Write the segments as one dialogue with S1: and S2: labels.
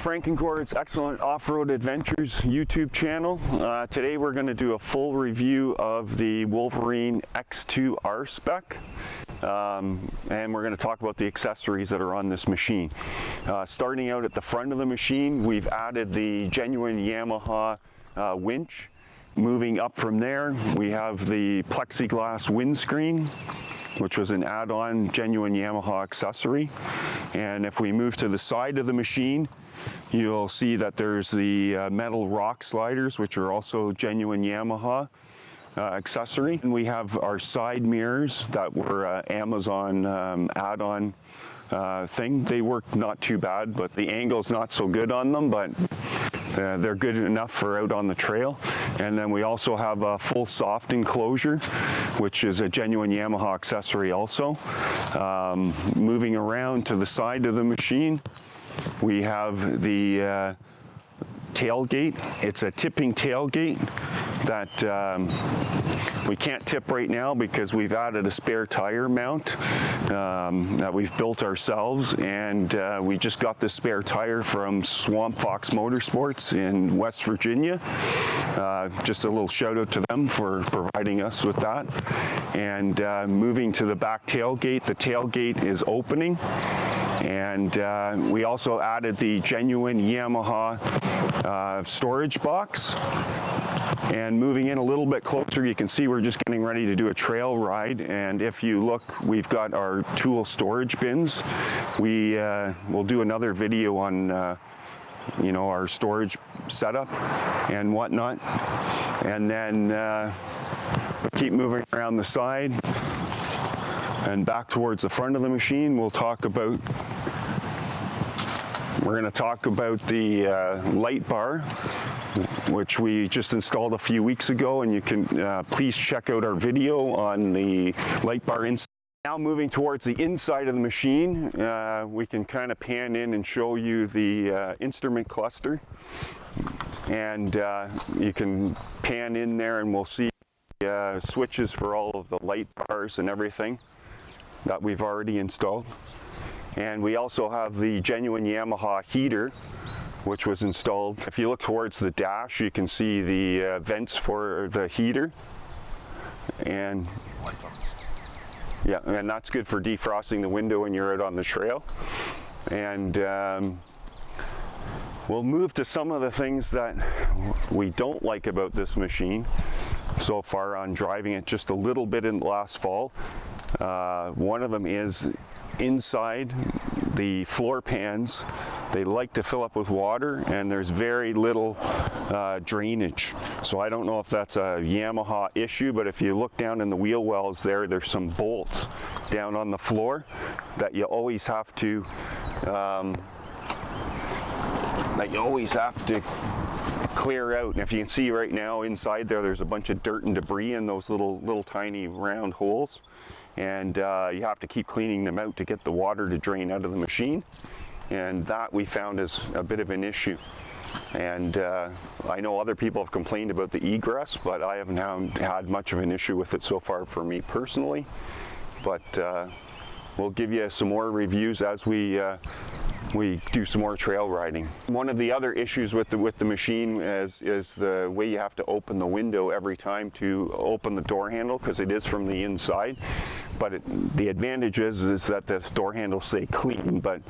S1: Frank and Gord's Excellent Off-Road Adventures YouTube channel. Today we're going to do a full review of the Wolverine X2 R Spec. And we're going to talk about the accessories that are on this machine. Starting out at the front of the machine, we've added the genuine Yamaha winch. Moving up from there, we have the Plexiglass Windscreen, which was an add-on genuine Yamaha accessory. And if we move to the side of the machine, you'll see that there's the metal rock sliders, which are also genuine Yamaha accessory. And we have our side mirrors that were Amazon add-on thing. They work not too bad, but the angle's not so good on them, but they're good enough for out on the trail. And then we also have a full soft enclosure, which is a genuine Yamaha accessory also. Moving around to the side of the machine, we have the tailgate. It's a tipping tailgate that we can't tip right now because we've added a spare tire mount that we've built ourselves, and we just got this spare tire from Swamp Fox Motorsports in West Virginia. Just a little shout out to them for providing us with that. And moving to the back tailgate, the tailgate is opening, and we also added the genuine Yamaha storage box. And moving in a little bit closer, you can see we're just getting ready to do a trail ride. And if you look, we've got our tool storage bins. We will do another video on you know, our storage setup and whatnot. And then we'll keep moving around the side and back towards the front of the machine. We're going to talk about the light bar, which we just installed a few weeks ago, and you can please check out our video on the light bar install. Now moving towards the inside of the machine, we can kind of pan in and show you the instrument cluster, and you can pan in there and we'll see switches for all of the light bars and everything that we've already installed. And we also have the genuine Yamaha heater, which was installed. If you look towards the dash, you can see the vents for the heater. And yeah, and that's good for defrosting the window when you're out on the trail. And we'll move to some of the things that we don't like about this machine so far on driving it just a little bit in the last fall. One of them is inside the floor pans. They like to fill up with water, and there's very little drainage. So I don't know if that's a Yamaha issue, but if you look down in the wheel wells there's some bolts down on the floor that you always have to clear out. And if you can see right now inside there's a bunch of dirt and debris in those little tiny round holes. And you have to keep cleaning them out to get the water to drain out of the machine, and that we found is a bit of an issue. And I know other people have complained about the egress, but I haven't had much of an issue with it so far for me personally. But we'll give you some more reviews as we do some more trail riding. One of the other issues with the machine is the way you have to open the window every time to open the door handle, because it is from the inside. But the advantage is that the door handles stay clean, but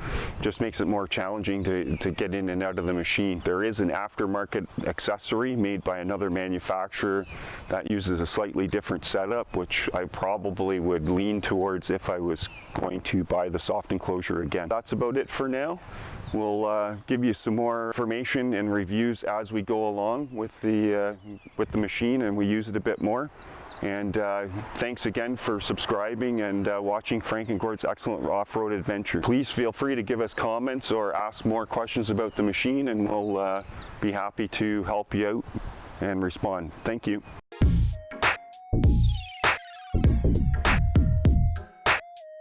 S1: just makes it more challenging to get in and out of the machine. There is an aftermarket accessory made by another manufacturer that uses a slightly different setup, which I probably would lean towards if I was going to buy the soft enclosure again. That's about it for now. We'll give you some more information and reviews as we go along with the machine and we use it a bit more. And thanks again for subscribing and watching Frank and Gord's Excellent Off-Road Adventure. Please feel free to give us comments or ask more questions about the machine, and we'll be happy to help you out and respond. Thank you.